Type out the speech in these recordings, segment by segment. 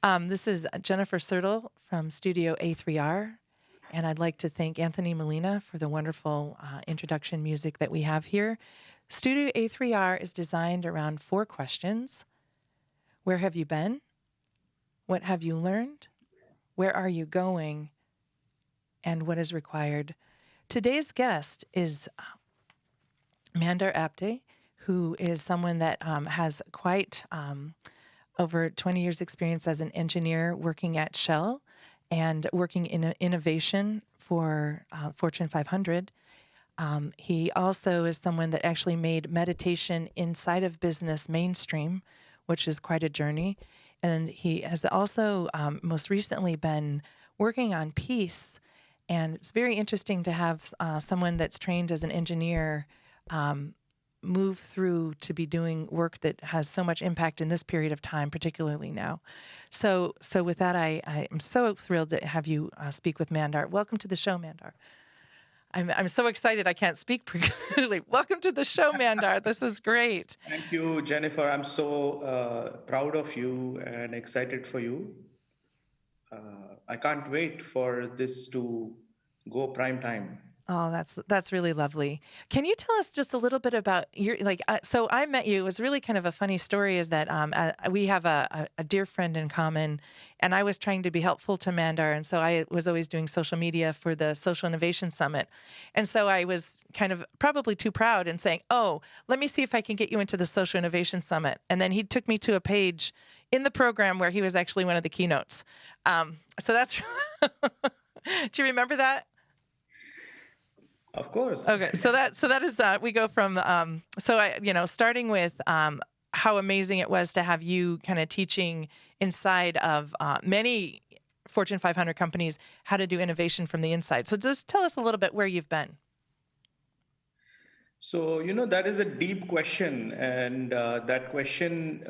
This is Jennifer Sertle from Studio A3R, and I'd like to thank Anthony Molina for the wonderful introduction music that we have here. Studio A3R is designed around 4 questions. Where have you been? What have you learned? Where are you going? And what is required? Today's guest is Mandar Apte, who is someone that has quite over 20 years experience as an engineer working at Shell and working in innovation for Fortune 500. He also is someone that actually made meditation inside of business mainstream, which is quite a journey. And he has also most recently been working on peace. And it's very interesting to have someone that's trained as an engineer move through to be doing work that has so much impact in this period of time, particularly now. So with that, I am so thrilled to have you speak with Mandar. Welcome to the show, Mandar. I'm so excited I can't speak clearly. Welcome to the show, Mandar. This is great. Thank you, Jennifer. I'm so proud of you and excited for you. I can't wait for this to go prime time. Oh, that's really lovely. Can you tell us just a little bit about your so I met you. It was really kind of a funny story. Is that we have a dear friend in common, and I was trying to be helpful to Mandar, and so I was always doing social media for the Social Innovation Summit, and so I was kind of probably too proud and saying, "Oh, let me see if I can get you into the Social Innovation Summit," and then he took me to a page in the program where he was actually one of the keynotes. So that's. Do you remember that? Of course. Okay, so that is we go from starting with how amazing it was to have you kind of teaching inside of many Fortune 500 companies how to do innovation from the inside. So just tell us a little bit where you've been. So, that is a deep question. And that question,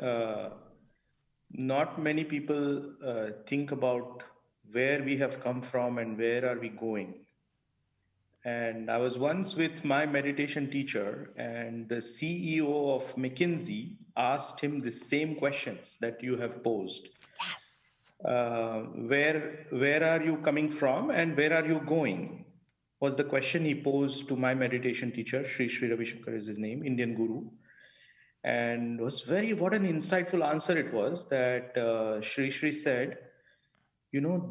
not many people think about where we have come from and where are we going. And I was once with my meditation teacher, and the CEO of McKinsey asked him the same questions that you have posed. Yes. Where are you coming from and where are you going? Was the question he posed to my meditation teacher. Sri Ravi Shankar is his name, Indian guru. And what an insightful answer it was that Sri said,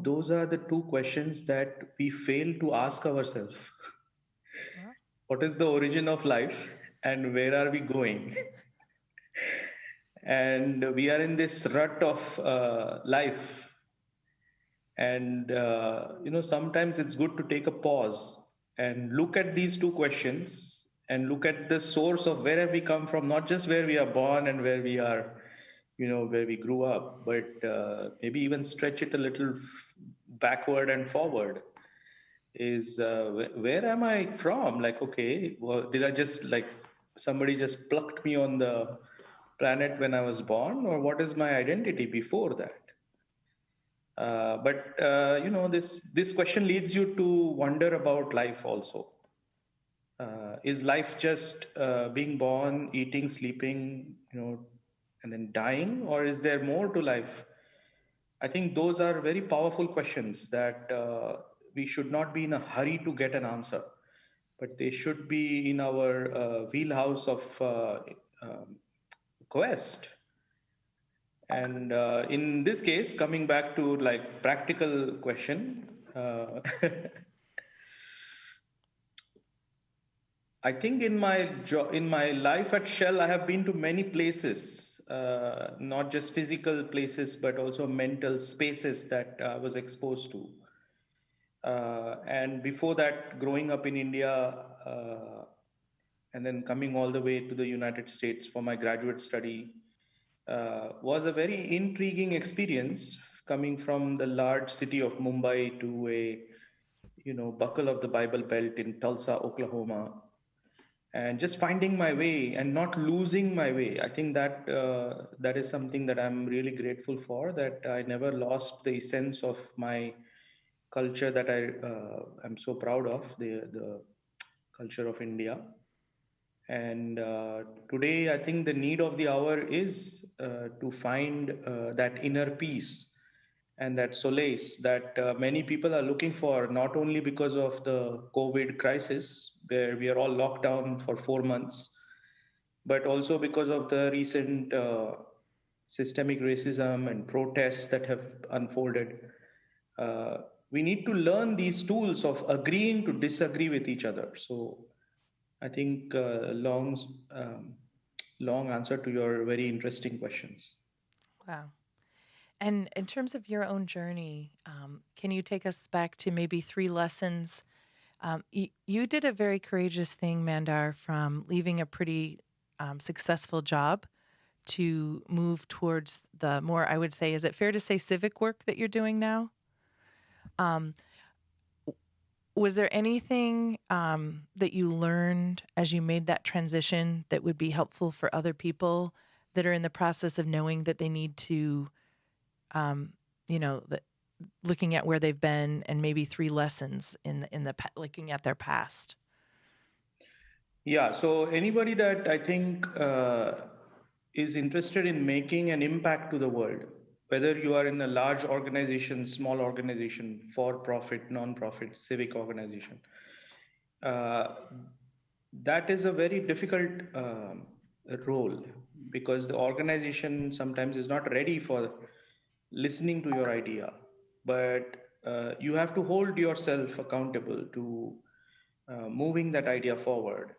those are the 2 questions that we fail to ask ourselves. Yeah. What is the origin of life and where are we going? And we are in this rut of life. And, sometimes it's good to take a pause and look at these 2 questions and look at the source of where have we come from, not just where we are born and where we are, where we grew up, but maybe even stretch it a little backward and forward. Is where am I from? Like, okay, well, did I just somebody just plucked me on the planet when I was born, or what is my identity before that? But this question leads you to wonder about life also. Is life just being born, eating, sleeping, and then dying, or is there more to life? I think those are very powerful questions that we should not be in a hurry to get an answer, but they should be in our wheelhouse of quest. And in this case, coming back to practical question, I think in my life at Shell, I have been to many places, not just physical places, but also mental spaces that I was exposed to. And before that, growing up in India, and then coming all the way to the United States for my graduate study, was a very intriguing experience coming from the large city of Mumbai to a, buckle of the Bible Belt in Tulsa, Oklahoma, and just finding my way and not losing my way. I think that that is something that I'm really grateful for, that I never lost the essence of my culture that I am so proud of, the culture of India. And today, I think the need of the hour is to find that inner peace and that solace that many people are looking for, not only because of the COVID crisis, where we are all locked down for 4 months, but also because of the recent systemic racism and protests that have unfolded. Uh, we need to learn these tools of agreeing to disagree with each other. So I think long answer to your very interesting questions. Wow. And in terms of your own journey, can you take us back to maybe three lessons? You did a very courageous thing, Mandar, from leaving a pretty successful job to move towards the more, I would say, is it fair to say civic work that you're doing now? Um, was there anything that you learned as you made that transition that would be helpful for other people that are in the process of knowing that they need to, um, that looking at where they've been and maybe three lessons looking at their past? Yeah, so anybody that I think is interested in making an impact to the world, whether you are in a large organization, small organization, for profit, non profit, civic organization, uh, that is a very difficult role, because the organization sometimes is not ready for listening to your idea. But you have to hold yourself accountable to moving that idea forward.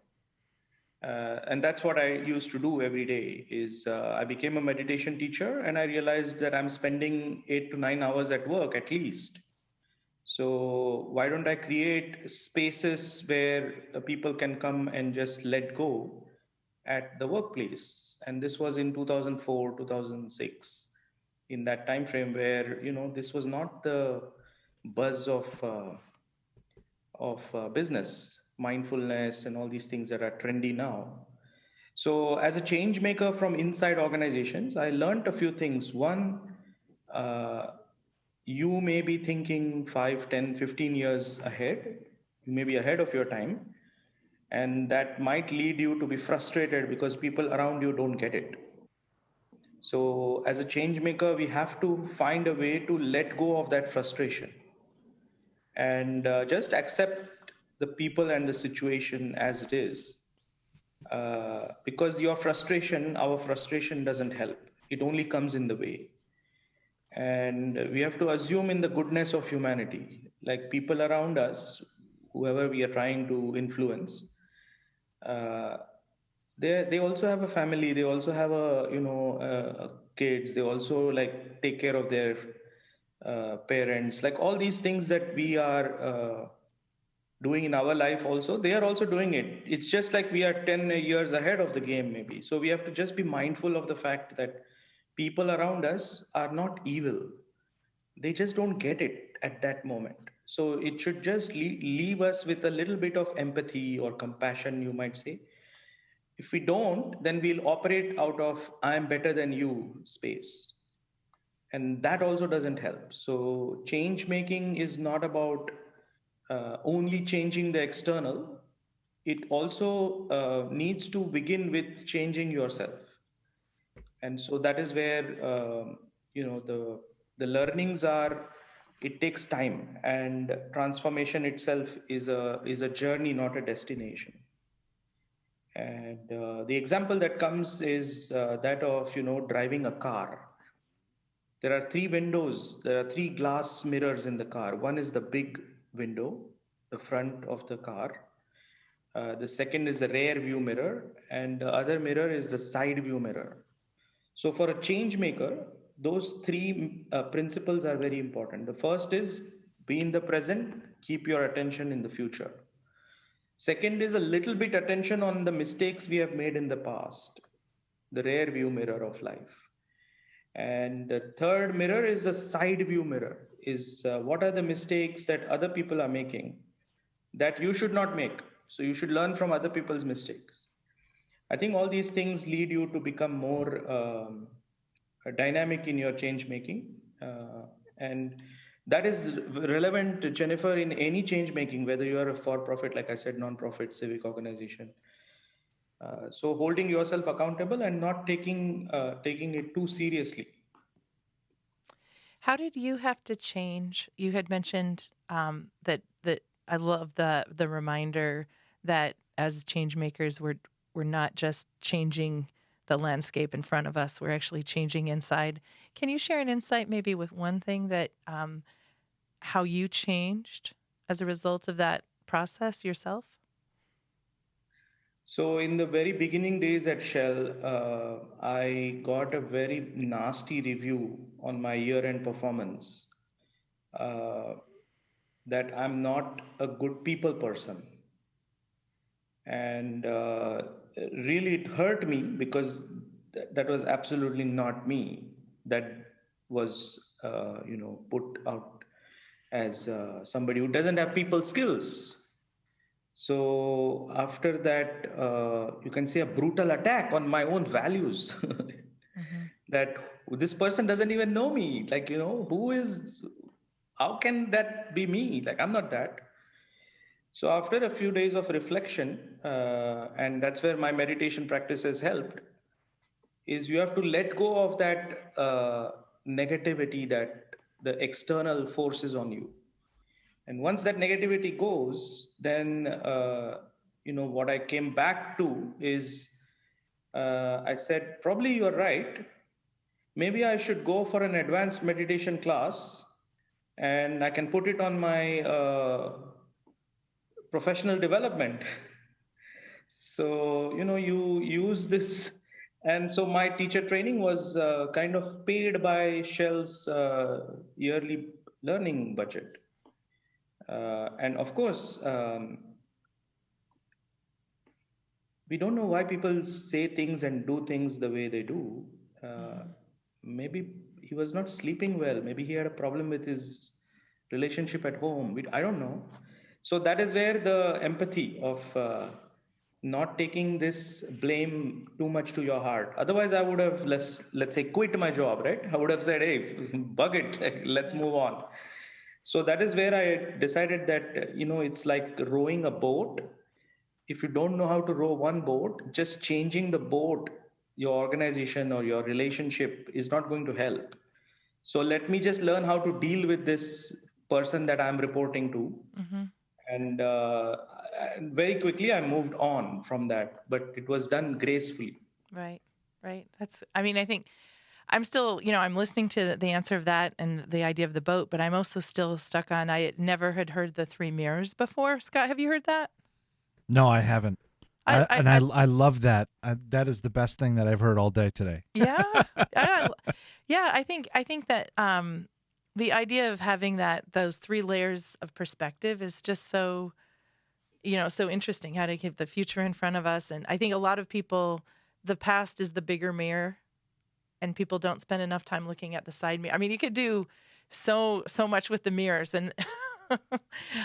And that's what I used to do every day. Is I became a meditation teacher, and I realized that I'm spending 8 to 9 hours at work at least. So why don't I create spaces where people can come and just let go at the workplace? And this was in 2004, 2006, in that time frame where this was not the buzz of business, mindfulness, and all these things that are trendy now. So, as a change maker from inside organizations, I learned a few things. One, uh, you may be thinking 5, 10, 15 years ahead. You may be ahead of your time. And that might lead you to be frustrated because people around you don't get it. So, as a change maker, we have to find a way to let go of that frustration and just accept the people and the situation as it is. Because our frustration doesn't help. It only comes in the way. And we have to assume in the goodness of humanity, like people around us, whoever we are trying to influence. Uh, they also have a family. They also have kids. They also like take care of their parents. Like all these things that we are doing in our life, also they are also doing it. It's just like we are 10 years ahead of the game, maybe. So we have to just be mindful of the fact that people around us are not evil. They just don't get it at that moment. So it should just leave us with a little bit of empathy or compassion, you might say. If we don't, then we'll operate out of I'm better than you space. And that also doesn't help. So change making is not about only changing the external. It also needs to begin with changing yourself. And so that is where the learnings are. It takes time, and transformation itself is a journey, not a destination. And the example that comes is that of driving a car. There are three glass mirrors in the car. One is the big window, the front of the car. The second is the rear view mirror, and the other mirror is the side view mirror. So, for a change maker, those three principles are very important. The first is be in the present, keep your attention in the future. Second is a little bit attention on the mistakes we have made in the past, the rear view mirror of life. And the third mirror is the side view mirror, is what are the mistakes that other people are making that you should not make. So you should learn from other people's mistakes. I think all these things lead you to become more dynamic in your change making. And that is relevant, Jennifer, in any change making, whether you are a for profit, like I said, non profit, civic organization. So holding yourself accountable and not taking it too seriously. How did you have to change? You had mentioned that I love the reminder that as change makers, we're not just changing the landscape in front of us; we're actually changing inside. Can you share an insight, maybe with one thing that how you changed as a result of that process yourself? So, in the very beginning days at Shell, I got a very nasty review on my year end performance, uh, that I'm not a good people person. And really, it hurt me because that was absolutely not me. That was, put out as somebody who doesn't have people skills. So after that, you can say a brutal attack on my own values. Mm-hmm. That this person doesn't even know me. Like, who is, how can that be me? Like, I'm not that. So after a few days of reflection, and that's where my meditation practice has helped, is you have to let go of that negativity that the external forces on you. And once that negativity goes, then what I came back to is, I said, probably you're right. Maybe I should go for an advanced meditation class, and I can put it on my professional development. So, you use this. And so my teacher training was kind of paid by Shell's yearly learning budget. And of course, we don't know why people say things and do things the way they do. Uh, Mm-hmm. Maybe he was not sleeping well. Maybe he had a problem with his relationship at home. I don't know. So that is where the empathy of not taking this blame too much to your heart. Otherwise, I would have, let's say, quit my job, right? I would have said, hey, bug it, let's Yeah. move on. So that is where I decided that, it's like rowing a boat. If you don't know how to row one boat, just changing the boat, your organization or your relationship is not going to help. So let me just learn how to deal with this person that I'm reporting to. Mm-hmm. And very quickly I moved on from that, but it was done gracefully. Right. Right. I mean, I think I'm still, I'm listening to the answer of that and the idea of the boat, but I'm also still stuck on, I never had heard the three mirrors before. Scott, have you heard that? No, I haven't. I, I, I I love that. That is the best thing that I've heard all day today. yeah, I, yeah. I think that the idea of having those three layers of perspective is just so, so interesting. How to keep the future in front of us, and I think a lot of people, the past is the bigger mirror, and people don't spend enough time looking at the side mirror. I mean, you could do so much with the mirrors, and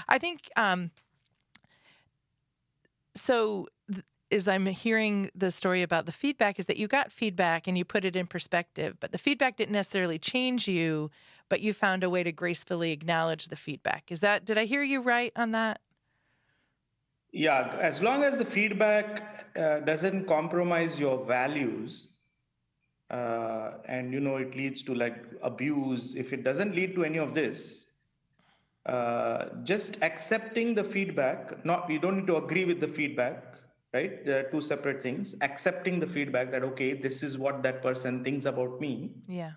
I think so. As I'm hearing the story about the feedback, is that you got feedback and you put it in perspective, but the feedback didn't necessarily change you, but you found a way to gracefully acknowledge the feedback. Did I hear you right on that? Yeah, as long as the feedback doesn't compromise your values, and it leads to like abuse, if it doesn't lead to any of this, just accepting the feedback. Not, you don't need to agree with the feedback, right? There are two separate things. Accepting the feedback that, okay, this is what that person thinks about me. Yeah.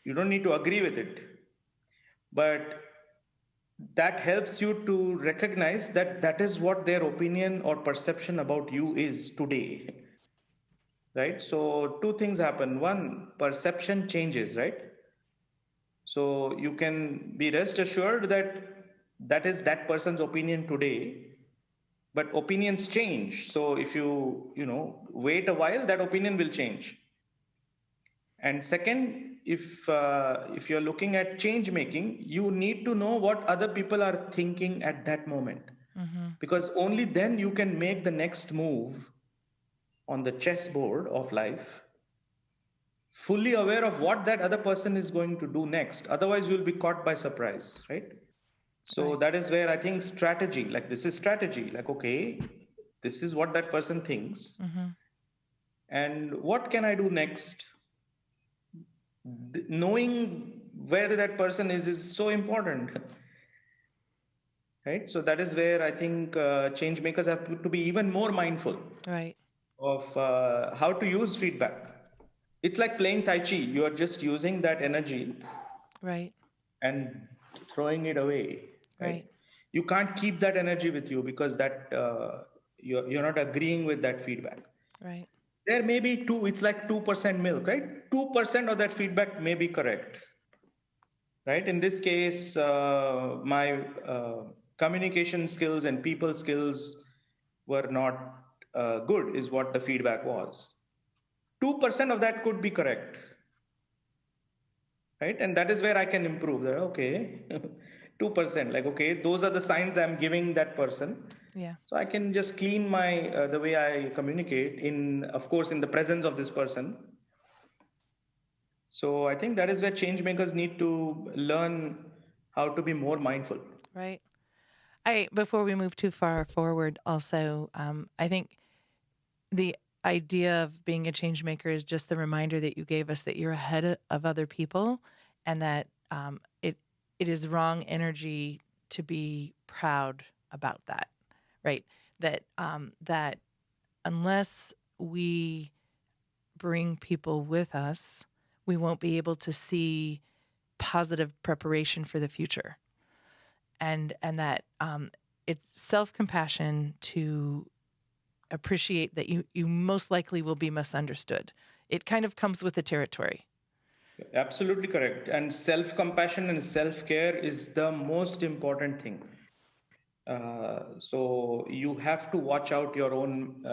You don't need to agree with it, but that helps you to recognize that that is what their opinion or perception about you is today, right? So two things happen. One, perception changes, right? So you can be rest assured that that is that person's opinion today, but opinions change. So if wait a while, that opinion will change. And second, if you're looking at change making, you need to know what other people are thinking at that moment, Mm-hmm. because only then you can make the next move on the chessboard of life, fully aware of what that other person is going to do next. Otherwise, you'll be caught by surprise, right? So Right. that is where I think strategy, like this is strategy, like, okay, this is what that person thinks. Mm-hmm. And what can I do next? Knowing where that person is so important. Right? So that is where I think change makers have to be even more mindful Right. of how to use feedback. It's like playing Tai Chi. You are just using that energy Right. and throwing it away, right? Right. You can't keep that energy with you because you're not agreeing with that feedback. Right. There may be it's like 2% milk, right? 2% of that feedback may be correct, right? In this case, my communication skills and people skills were not good, is what the feedback was. 2% of that could be correct, right? And that is where I can improve. That okay, 2%, like okay, those are the signs I'm giving that person. Yeah. So I can just clean my the way I communicate in, of course, in the presence of this person. So I think that is where change makers need to learn how to be more mindful. Right. Before we move too far forward, also, I think the idea of being a change maker is just the reminder that you gave us that you're ahead of other people, and that it is wrong energy to be proud about that, right? That unless we bring people with us, we won't be able to see positive preparation for the future, and that it's self-compassion to appreciate that you most likely will be misunderstood. It kind of comes with the territory. Absolutely correct. And self compassion and self care is the most important thing. So you have to watch out your own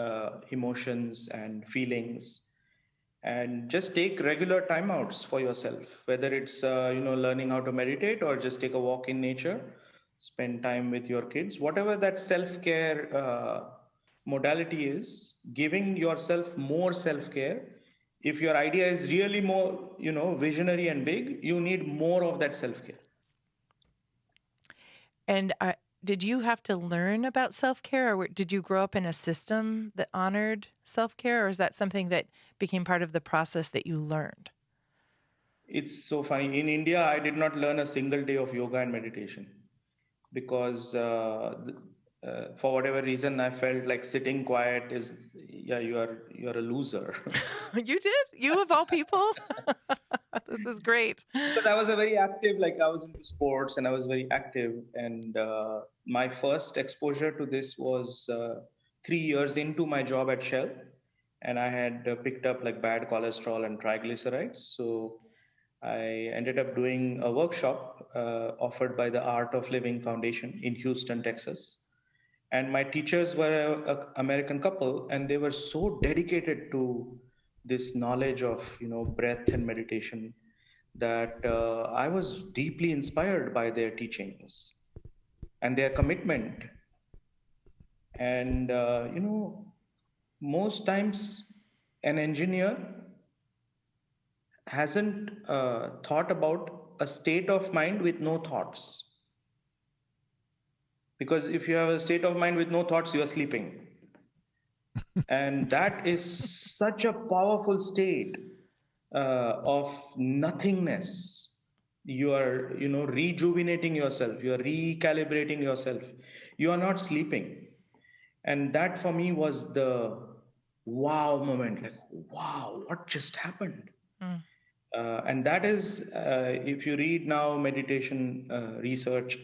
emotions and feelings, and just take regular timeouts for yourself, whether it's learning how to meditate or just take a walk in nature, spend time with your kids, whatever that self care modality is, giving yourself more self care. If your idea is really more visionary and big, you need more of that self care. And did you have to learn about self-care, or did you grow up in a system that honored self-care, or is that something that became part of the process that you learned? It's so funny. In India, I did not learn a single day of yoga and meditation because, for whatever reason, I felt like sitting quiet is, yeah, you're a loser. You did? You of all people? This is great. Because I was a very active, like I was into sports and I was very active. And my first exposure to this was 3 years into my job at Shell. And I had picked up like bad cholesterol and triglycerides. So I ended up doing a workshop offered by the Art of Living Foundation in Houston, Texas. And my teachers were an American couple, and they were so dedicated to this knowledge of breath and meditation that I was deeply inspired by their teachings and their commitment. And most times an engineer hasn't thought about a state of mind with no thoughts. Because if you have a state of mind with no thoughts, you are sleeping. And that is such a powerful state of nothingness. You are, rejuvenating yourself. You are recalibrating yourself. You are not sleeping. And that for me was the wow moment. Like, wow, what just happened? Mm. And that is, if you read now meditation research,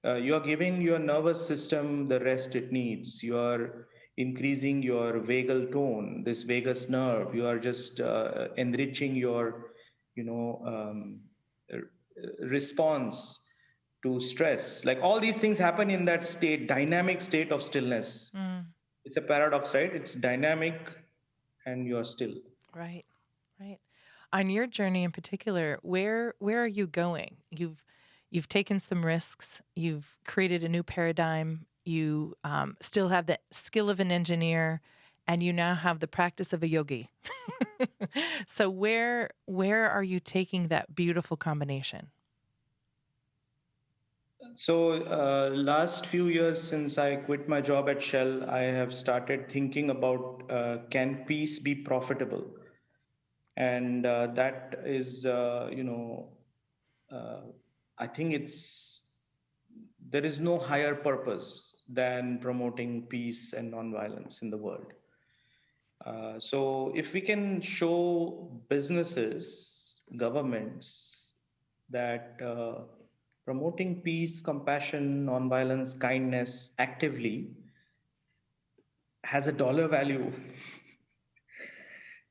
you're giving your nervous system the rest it needs. You're increasing your vagal tone, this vagus nerve. You are just enriching your, you know, um, response to stress. Like all these things happen in that state, dynamic state of stillness. Mm. It's a paradox, right? It's dynamic and you're still. Right. Right. On your journey in particular, where are you going? You've taken some risks. You've created a new paradigm. You still have the skill of an engineer, and you now have the practice of a yogi. So where are you taking that beautiful combination? So, last few years since I quit my job at Shell, I have started thinking about can peace be profitable? And that is, uh, I think there is no higher purpose than promoting peace and nonviolence in the world. So if we can show businesses, governments that promoting peace, compassion, nonviolence, kindness actively has a dollar value,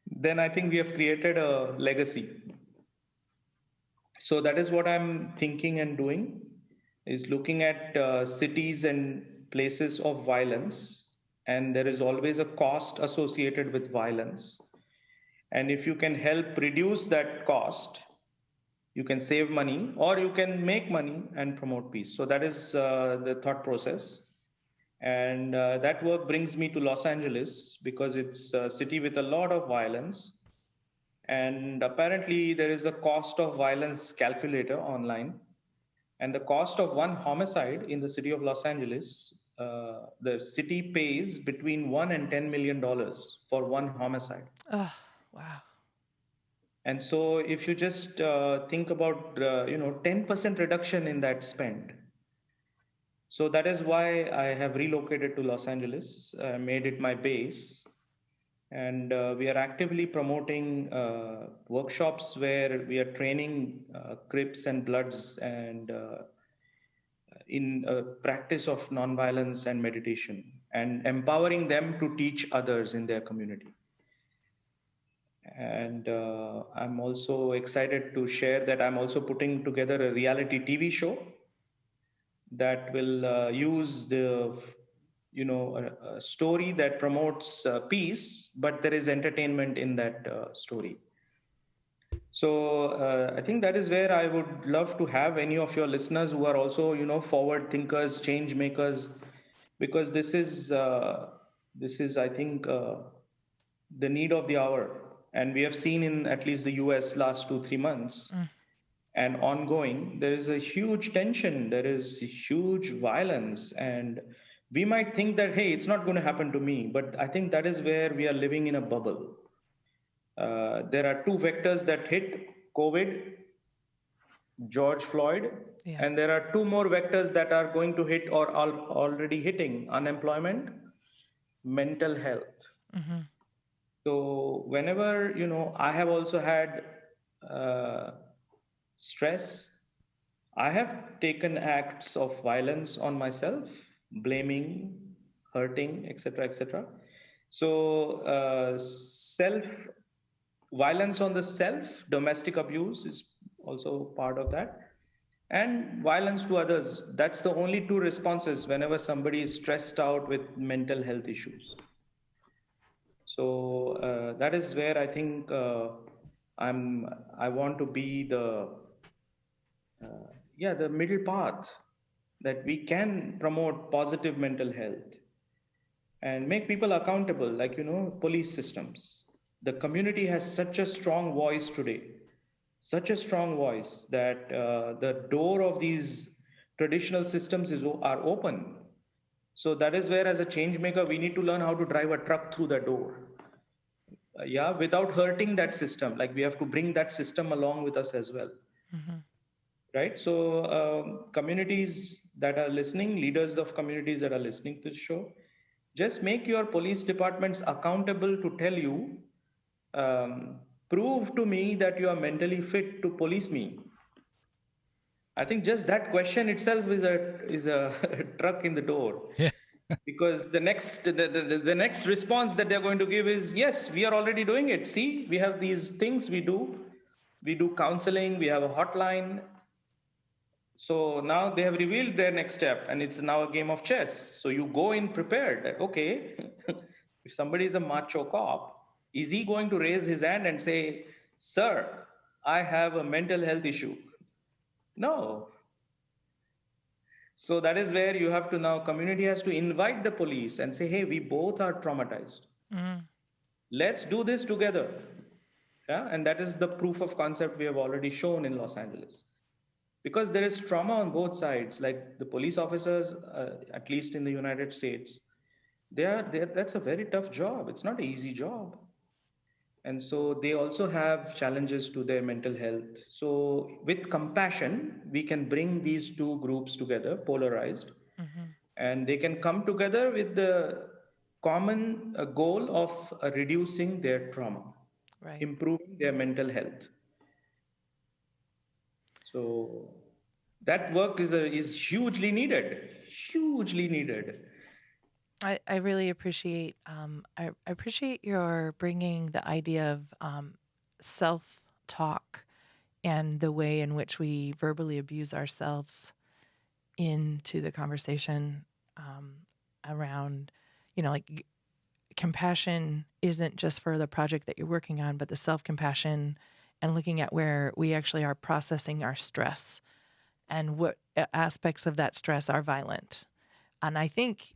then I think we have created a legacy. So that is what I'm thinking and doing, is looking at cities and places of violence, and there is always a cost associated with violence. And if you can help reduce that cost, you can save money or you can make money and promote peace. So that is the thought process. And that work brings me to Los Angeles because it's a city with a lot of violence. And apparently, there is a cost of violence calculator online. And the cost of one homicide in the city of Los Angeles, the city pays between $1 and $10 million for one homicide. Oh, wow. And so, if you just think about 10% reduction in that spend, so that is why I have relocated to Los Angeles, made it my base, and we are actively promoting workshops where we are training Crips and Bloods and in practice of nonviolence and meditation, and empowering them to teach others in their community. And I'm also excited to share that I'm also putting together a reality TV show that will use a story that promotes peace, but there is entertainment in that story. So I think that is where I would love to have any of your listeners who are also, forward thinkers, change makers, because this is I think the need of the hour, and we have seen in at least the US last 2-3 months and ongoing, there is a huge tension, there is huge violence, and we might think that, hey, it's not going to happen to me, but I think that is where we are living in a bubble. There are two vectors that hit COVID, George Floyd, Yeah. and there are two more vectors that are going to hit or are already hitting: unemployment, mental health. So whenever, I have also had uh, stress, I have taken acts of violence on myself, blaming, hurting, etc., etc. So self violence on the self, domestic abuse is also part of that, and violence to others. That's the only two responses whenever somebody is stressed out with mental health issues. So that is where I think I want to be the middle path, that we can promote positive mental health and make people accountable, like, police systems. The community has such a strong voice today, such a strong voice, that the door of these traditional systems are open. So that is where, as a change maker, we need to learn how to drive a truck through the door. Yeah, without hurting that system. Like, we have to bring that system along with us as well. Right? So communities that are listening, leaders of communities that are listening to the show, just make your police departments accountable to tell you, prove to me that you are mentally fit to police me. I think just that question itself is a truck in the door. Yeah. Because the next response that they're going to give is, yes, we are already doing it. See, we have these things we do counseling, we have a hotline. So now they have revealed their next step, and it's now a game of chess. So you go in prepared. Like, okay, if somebody is a macho cop, is he going to raise his hand and say, "Sir, I have a mental health issue"? No. So that is where you have to now, community has to invite the police and say, "Hey, we both are traumatized. Let's do this together." Yeah, and that is the proof of concept we have already shown in Los Angeles. Because there is trauma on both sides. Like, the police officers, at least in the United States, that's a very tough job. It's not an easy job. And so they also have challenges to their mental health. So with compassion, we can bring these two groups together, polarized, Mm-hmm. and they can come together with the common goal of reducing their trauma, Right. improving their mental health. So that work is hugely needed. I really appreciate I appreciate your bringing the idea of self talk and the way in which we verbally abuse ourselves into the conversation around, like compassion isn't just for the project that you're working on, but the self compassion and looking at where we actually are processing our stress and what aspects of that stress are violent. And I think,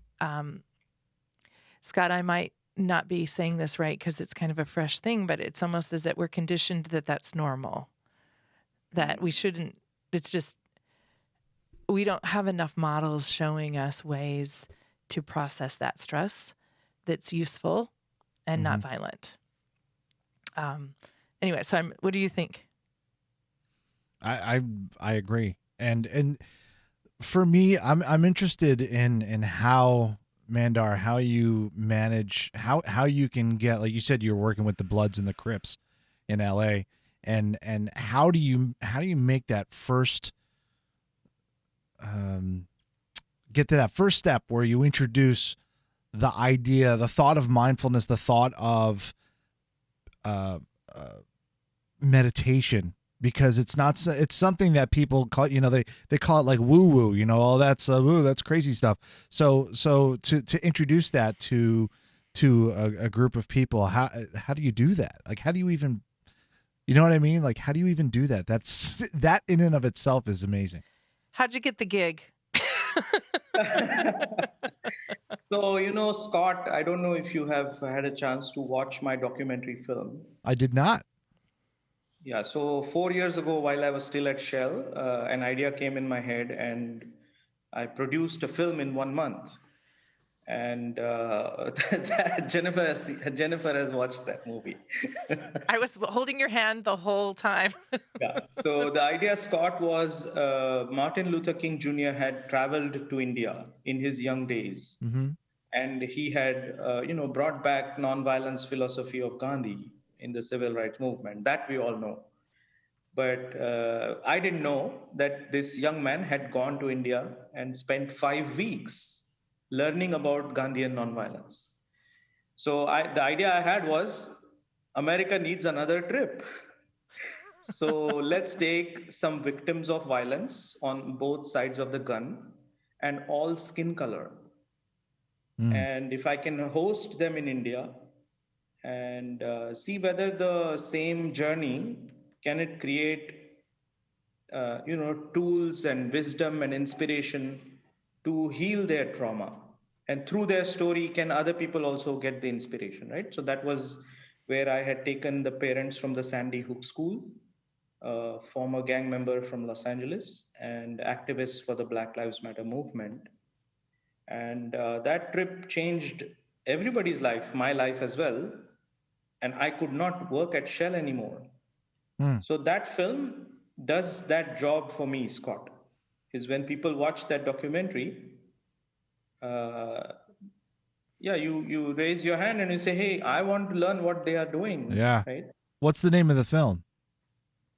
Scott, I might not be saying this right because it's kind of a fresh thing, but it's almost as that we're conditioned that that's normal, that we shouldn't, it's just, we don't have enough models showing us ways to process that stress that's useful and Mm-hmm. not violent. Um, anyway, so what do you think? I agree. And for me, I'm interested in how Mandar, how you manage how you can get, like you said, you're working with the Bloods and the Crips in LA, and how do you make that first um get to that first step where you introduce the idea, the thought of mindfulness, the thought of uh, uh meditation, because it's not it's something that people call, they call it like woo woo, oh, that's woo, that's crazy stuff. So to introduce that to a group of people, how do you do that? Like, how do you even, you know what I mean? Like, how do you even do that? That's that in and of itself is amazing. How'd you get the gig? So, Scott, I don't know if you have had a chance to watch my documentary film. I did not. Yeah, so 4 years ago, while I was still at Shell, an idea came in my head, and I produced a film in 1 month. And Jennifer has watched that movie. I was holding your hand the whole time. Yeah. So the idea, Scott, was Martin Luther King Jr. had traveled to India in his young days, Mm-hmm. and he had, brought back nonviolence philosophy of Gandhi in the civil rights movement. That we all know. But I didn't know that this young man had gone to India and spent 5 weeks learning about Gandhian nonviolence. So the idea I had was America needs another trip. So let's take some victims of violence on both sides of the gun and all skin color. Mm. And if I can host them in India and see whether the same journey can it create tools and wisdom and inspiration to heal their trauma, and through their story can other people also get the inspiration, right? So that was where I had taken the parents from the Sandy Hook school, former gang member from Los Angeles and activist for the Black Lives Matter movement. And that trip changed everybody's life, my life as well. And I could not work at Shell anymore. Mm. So that film does that job for me, Scott. Is when people watch that documentary, uh, yeah, you raise your hand and you say, "Hey, I want to learn what they are doing." Yeah. Right? What's the name of the film?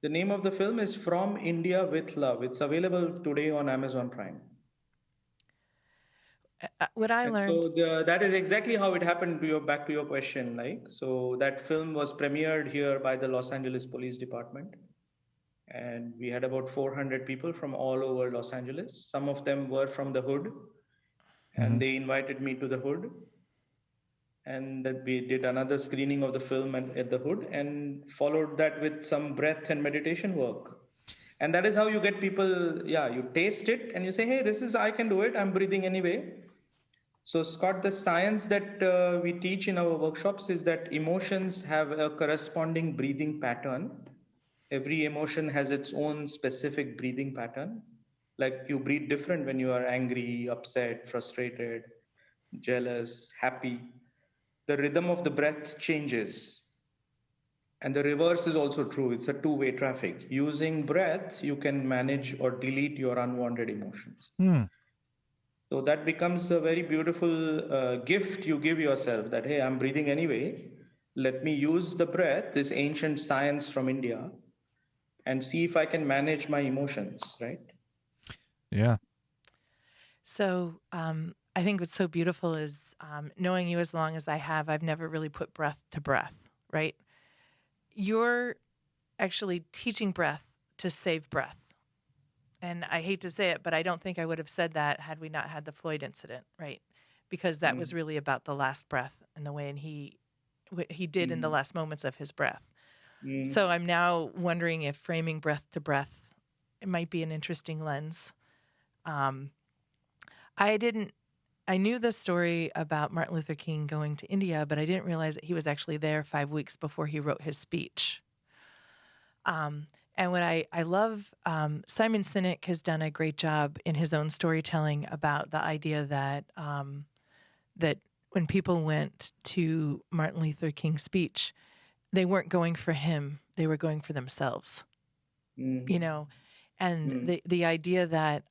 The name of the film is From India with Love. It's available today on Amazon Prime. What I And learned, so that is exactly how it happened. Back to your question, like, so that film was premiered here by the Los Angeles Police Department, and we had about 400 people from all over Los Angeles. Some of them were from the hood, Mm-hmm. and they invited me to the hood, and that we did another screening of the film at the hood, and followed that with some breath and meditation work. And that is how you get people. Yeah, you taste it and you say, "Hey, this is, I can do it. I'm breathing anyway." So, Scott, the science that we teach in our workshops is that emotions have a corresponding breathing pattern. Every emotion has its own specific breathing pattern. Like you breathe different when you are angry, upset, frustrated, jealous, happy. The rhythm of the breath changes. And the reverse is also true. It's a two-way traffic. Using breath, you can manage or delete your unwanted emotions. Hmm. So that becomes a very beautiful gift you give yourself that, hey, I'm breathing anyway. Let me use the breath, this ancient science from India, and see if I can manage my emotions, right? Yeah. So I think what's so beautiful is knowing you as long as I have, I've never really put breath to breath, right? You're actually teaching breath to save breath. And I hate to say it, but I don't think I would have said that had we not had the Floyd incident, right? Because that was Mm. really about the last breath and the way what he did in the Mm. last moments of his breath. Mm. So I'm now wondering if framing breath to breath, it might be an interesting lens. Um, I didn't. I knew the story about Martin Luther King going to India, but I didn't realize that he was actually there 5 weeks before he wrote his speech. And what I love, Simon Sinek has done a great job in his own storytelling about the idea that that when people went to Martin Luther King's speech, they weren't going for him; they were going for themselves. You Mm. know, and Mm. the idea that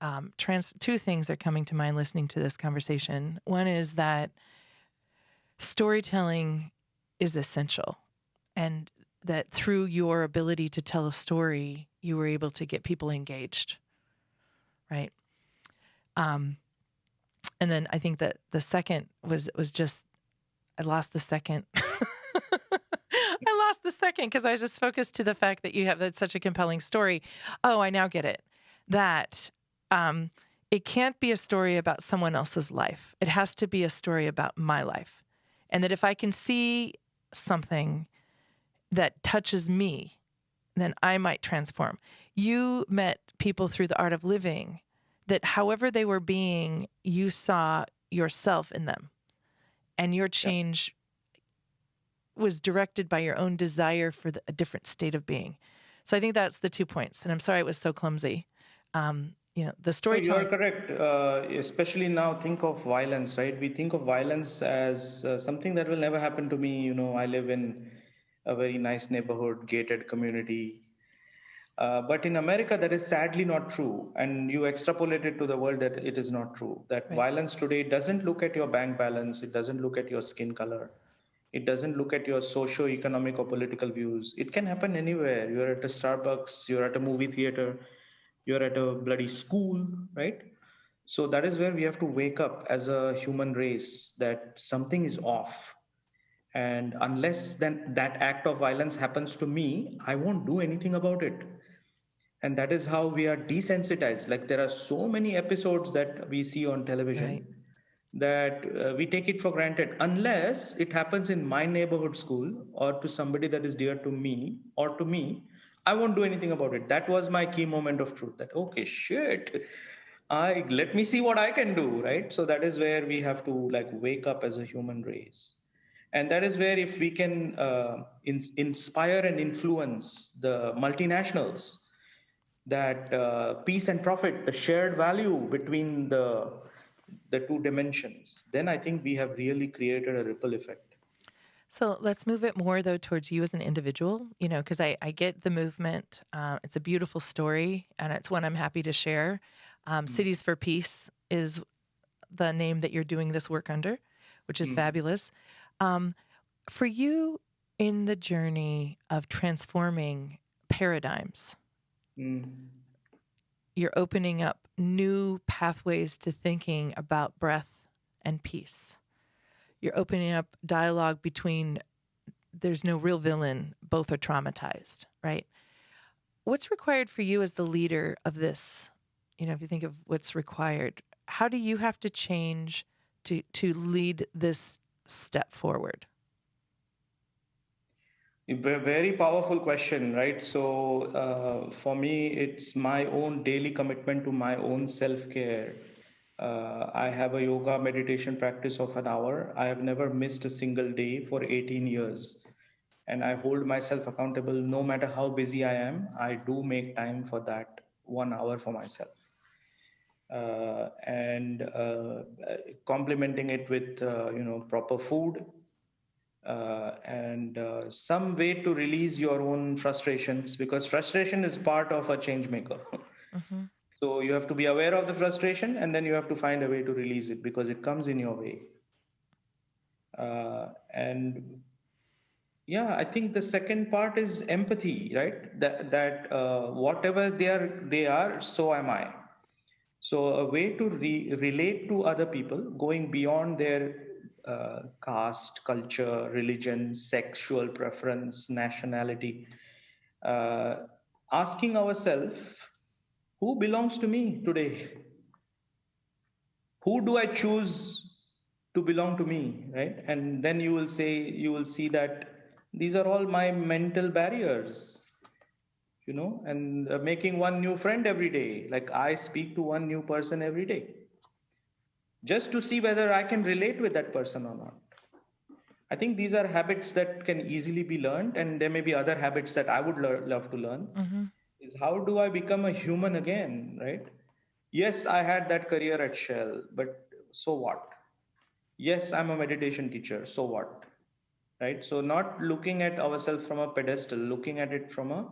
two things are coming to mind listening to this conversation. One is that storytelling is essential, and that through your ability to tell a story, you were able to get people engaged, right? Um, and then I think that the second was just I lost the second. I lost the second because I was just focused to the fact that you have that's such a compelling story. Oh, I now get it. That um, it can't be a story about someone else's life. It has to be a story about my life, and that if I can see something that touches me, then I might transform. You met people through the art of living that, however they were being, you saw yourself in them, and your Yeah. change was directed by your own desire for a different state of being. So I think that's the 2 points. And I'm sorry it was so clumsy. The No, you are storytelling, correct. Especially now, think of violence, right? We think of violence as something that will never happen to me. I live in a very nice neighborhood, gated community. But in America, that is sadly not true. And you extrapolate it to the world that it is not true. That right? violence today doesn't look at your bank balance, it doesn't look at your skin color, it doesn't look at your socio-economic or political views. It can happen anywhere. You're at a Starbucks, you're at a movie theater, you're at a bloody school, right? So that is where we have to wake up as a human race that something is off. And unless then that act of violence happens to me, I won't do anything about it. And that is how we are desensitized. Like there are so many episodes that we see on Right. television that we take it for granted unless it happens in my neighborhood school or to somebody that is dear to me or to me. I won't do anything about it. That was my key moment of truth, that okay, shit, I let me see what I can do, right? So that is where we have to like wake up as a human race. And that is where if we can inspire and influence the multinationals, that peace and profit, the shared value between the two dimensions, then I think we have really created a ripple effect. So let's move it more, though, towards you as an individual, because I get the movement. It's a beautiful story, and it's one I'm happy to share. Cities for Peace is the name that you're doing this work under, which is Mm. fabulous. Um, for you in the journey of transforming paradigms, Mm. you're opening up new pathways to thinking about breath and peace. You're opening up dialogue between there's no real villain, both are traumatized, right? What's required for you as the leader of this? If you think of what's required, how do you have to change to lead this step forward? Very powerful question, right? So, for me, it's my own daily commitment to my own self care. I have a yoga meditation practice of an hour. I have never missed a single day for 18 years. And I hold myself accountable no matter how busy I am. I do make time for that 1 hour for myself. And complementing it with proper food, and some way to release your own frustrations, because frustration is part of a change maker. Mm-hmm. So you have to be aware of the frustration, and then you have to find a way to release it because it comes in your way. And yeah, I think the second part is empathy, right? That whatever they are, so am I. So a way to relate to other people, going beyond their caste, culture, religion, sexual preference, nationality, uh, asking ourselves, who belongs to me today? Who do I choose to belong to me, right? And then you will see that these are all my mental barriers, and making one new friend every day. Like, I speak to one new person every day just to see whether I can relate with that person or not. I think these are habits that can easily be learned, and there may be other habits that I would love to learn. Mm-hmm. Is how do I become a human again, right? Yes, I had that career at Shell, but so what? Yes, I'm a meditation teacher, so what? Right? So, not looking at ourselves from a pedestal, looking at it from a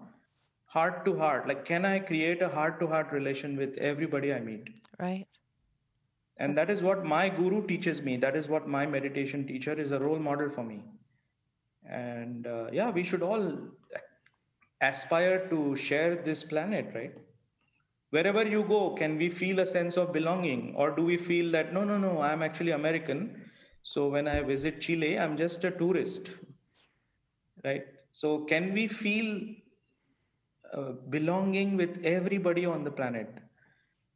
heart to heart. Like, can I create a heart to heart relation with everybody I meet? Right. And that is what my guru teaches me. That is what my meditation teacher is, a role model for me. And yeah, we should all aspire to share this planet, right? Wherever you go, can we feel a sense of belonging? Or do we feel that, no, no, no, I'm actually American. So when I visit Chile, I'm just a tourist, right? So can we feel belonging with everybody on the planet?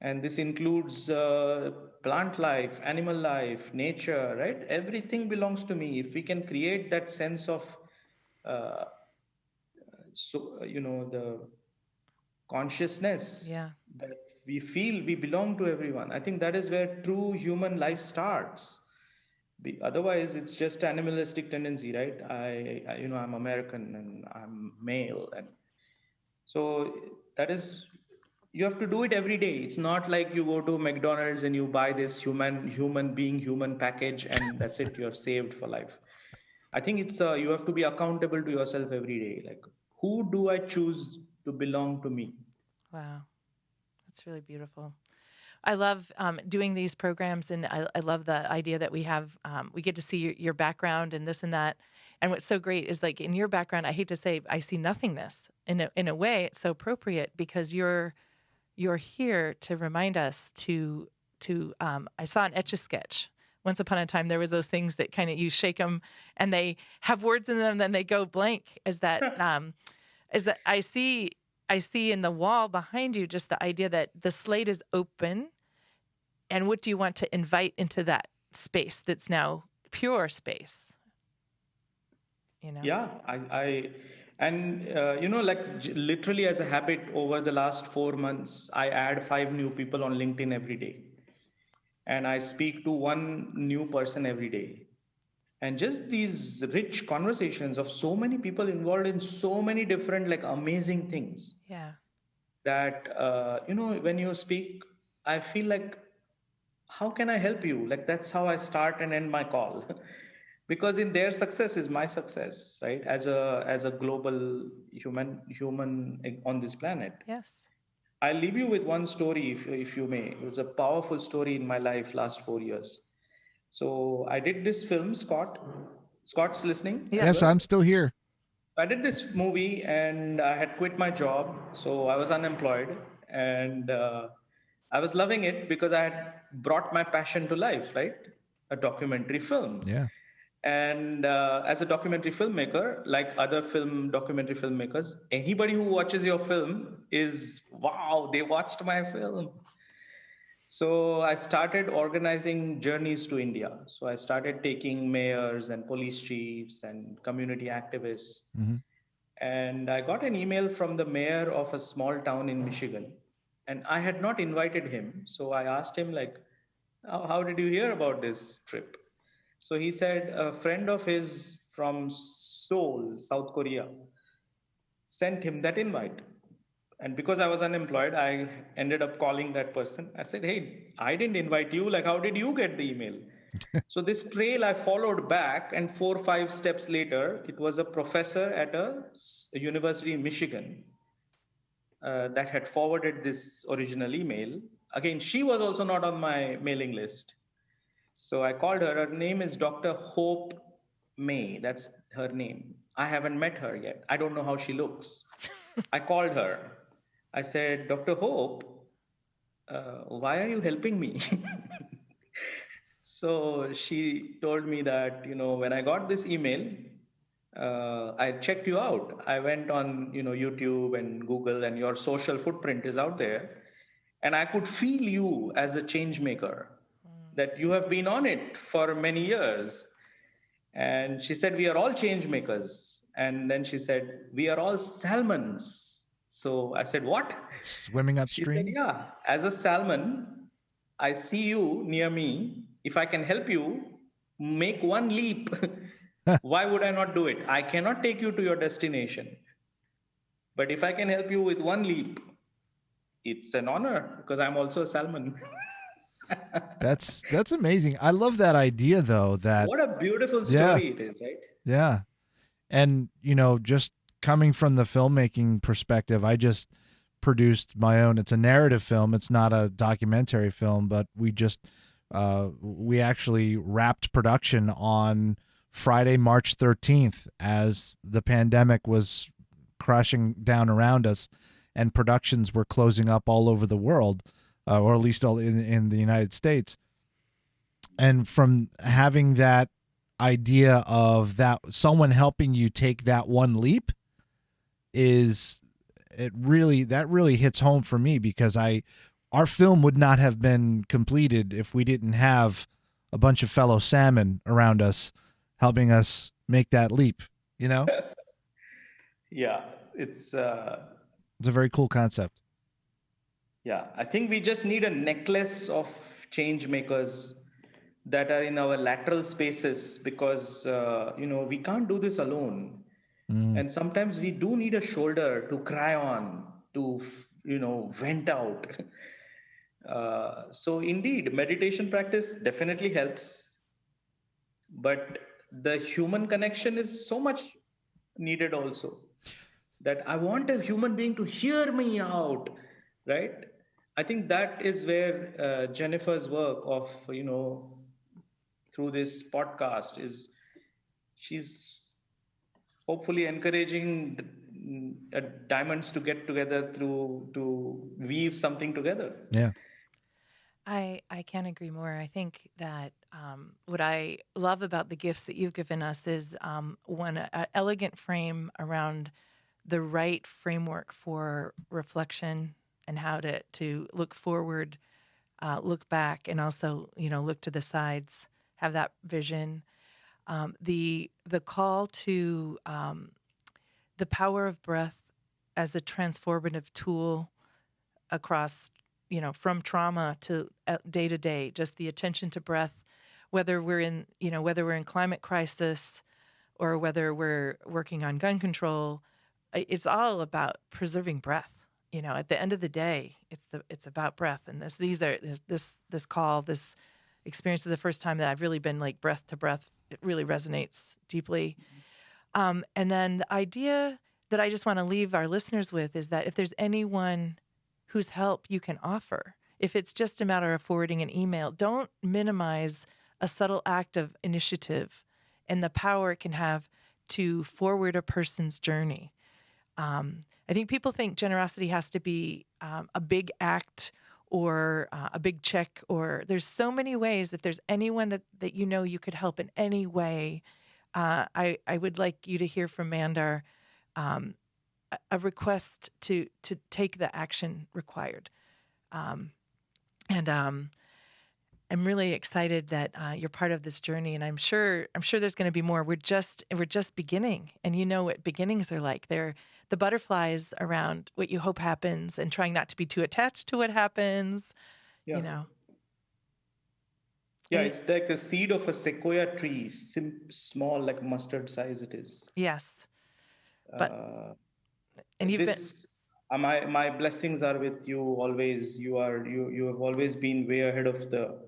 And this includes plant life, animal life, nature, right? Everything belongs to me. If we can create that sense of uh, the consciousness Yeah. that we feel we belong to everyone, I think that is where true human life starts. Otherwise it's just animalistic tendency, right? I'm American and I'm male, and so that is, you have to do it every day. It's not like you go to McDonald's and you buy this human package and that's it, you're saved for life. I think it's you have to be accountable to yourself every day. Like, who do I choose to belong to me? Wow. That's really beautiful. I love doing these programs, and I love the idea that we get to see your background and this and that. And what's so great is, like, in your background, I hate to say, I see nothingness. In a way, it's so appropriate because you're here to remind us to. I saw an Etch a Sketch. Once upon a time, there was those things that kind of you shake them and they have words in them, then they go blank. Is that I see in the wall behind you just the idea that the slate is open, and what do you want to invite into that space that's now pure space? Yeah, and like literally as a habit over the last 4 months, I add 5 new people on LinkedIn every day, and I speak to one new person every day. And just these rich conversations of so many people involved in so many different, like, amazing things, Yeah. that when you speak, I feel like, how can I help you? Like, that's how I start and end my call. Because in their success is my success, right? As a global human on this planet. Yes. I'll leave you with one story, if you may. It was a powerful story in my life last 4 years. So I did this film, Scott. Scott's listening as Yes. Yes, well. I'm still here. I did this movie and I had quit my job, so I was unemployed, and I was loving it because I had brought my passion to life, right? A documentary film. Yeah. And as a documentary filmmaker, like other documentary filmmakers, anybody who watches your film is, wow, they watched my film. So I started organizing journeys to India. So I started taking mayors and police chiefs and community activists. Hmm. And I got an email from the mayor of a small town in Michigan. And I had not invited him. So I asked him, like, how did you hear about this trip? So he said a friend of his from Seoul, South Korea, sent him that invite. And because I was unemployed, I ended up calling that person. I said, hey, I didn't invite you. Like, how did you get the email? So this trail I followed back, and 4 or 5 steps later, it was a professor at a university in Michigan that had forwarded this original email. Again, she was also not on my mailing list. So I called her. Her name is Dr. Hope May. That's her name. I haven't met her yet. I don't know how she looks. I called her. I said, Dr. Hope, why are you helping me? So she told me that, when I got this email, I checked you out. I went on, YouTube and Google, and your social footprint is out there. And I could feel you as a change maker, that you have been on it for many years. And she said, we are all change makers. And then she said, we are all salmons. So I said, what? Swimming She said, upstream. yeah, as a salmon, I see you near me. If I can help you, make one leap. Why would I not do it? I cannot take you to your destination. But if I can help you with one leap, it's an honor because I'm also a salmon. That's amazing. I love that idea though. That What a beautiful yeah, story it is, right? yeah, and just coming from the filmmaking perspective, I just produced my own. It's a narrative film. It's not a documentary film, but we actually wrapped production on Friday, March 13th, as the pandemic was crashing down around us, and productions were closing up all over the world, or at least all in the United States. And from having that idea of that someone helping you take that one leap is that really hits home for me, because our film would not have been completed if we didn't have a bunch of fellow salmon around us helping us make that leap. Yeah, it's It's a very cool concept. yeah. I think we just need a necklace of change makers that are in our lateral spaces because we can't do this alone. Mm. And sometimes we do need a shoulder to cry on, to vent out. So indeed, meditation practice definitely helps, but the human connection is so much needed also, that I want a human being to hear me out, right? I think that is where Jennifer's work of, through this podcast is, she's hopefully encouraging diamonds to get together through to weave something together. Yeah. I can't agree more. I think that what I love about the gifts that you've given us is one, an elegant frame around the right framework for reflection and how to look forward, look back, and also look to the sides, have that vision. The call to the power of breath as a transformative tool across, from trauma to day to day, just the attention to breath, whether we're in climate crisis or whether we're working on gun control, it's all about preserving breath. At the end of the day, it's about breath. And this call, this experience is the first time that I've really been like breath to breath. It really resonates deeply. And then the idea that I just want to leave our listeners with is that if there's anyone whose help you can offer, if it's just a matter of forwarding an email, don't minimize a subtle act of initiative and the power it can have to forward a person's journey. I think people think generosity has to be a big act or a big check, or there's so many ways. If there's anyone that you could help in any way, I would like you to hear from Mandar a request to take the action required. And I'm really excited that you're part of this journey, and I'm sure there's going to be more. We're just beginning, and you know what beginnings are like. They're the butterflies around what you hope happens, and trying not to be too attached to what happens. Yeah. You know. Yeah, it's like a seed of a sequoia tree, small, like mustard size it is. Yes. But and you've been. My blessings are with you always. You have always been way ahead of the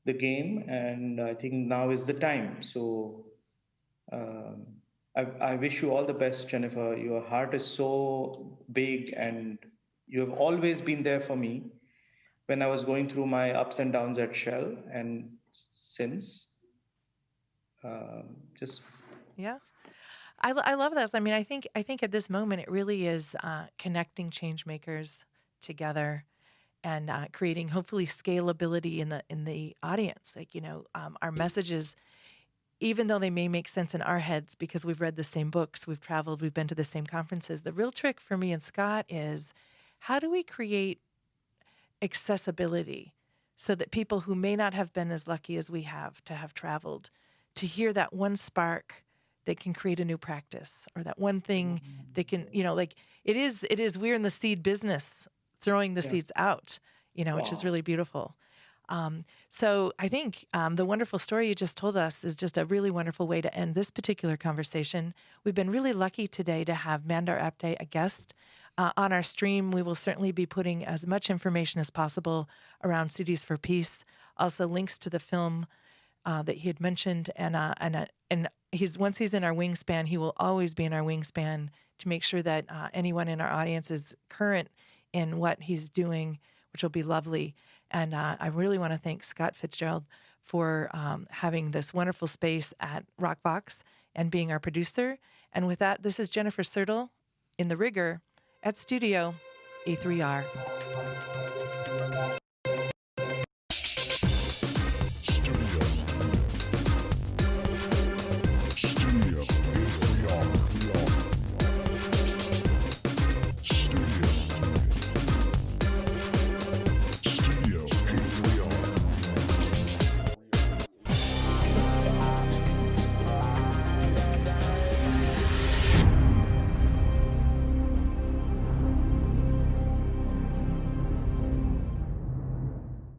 the game, and I think now is the time. So um, I wish you all the best, Jennifer. Your heart is so big, and you have always been there for me when I was going through my ups and downs at Shell, and since. Just Yeah. I love this. I mean, I think at this moment it really is connecting change makers together and creating hopefully scalability in the audience. Like our messages, even though they may make sense in our heads because we've read the same books, we've traveled, we've been to the same conferences. The real trick for me and Scott is how do we create accessibility so that people who may not have been as lucky as we have to have traveled to hear that one spark that can create a new practice or that one thing that can like it is we're in the seed business throwing the yeah. seeds out, which is Wow. really beautiful. So I think the wonderful story you just told us is just a really wonderful way to end this particular conversation. We've been really lucky today to have Mandar Apte, a guest, on our stream. We will certainly be putting as much information as possible around Cities for Peace, also links to the film that he had mentioned, and he's once he's in our wingspan, he will always be in our wingspan to make sure that anyone in our audience is current in what he's doing, which will be lovely. And I really want to thank Scott Fitzgerald for having this wonderful space at Rockbox and being our producer. And with that, this is Jennifer Sertle in the rigger at Studio A3R.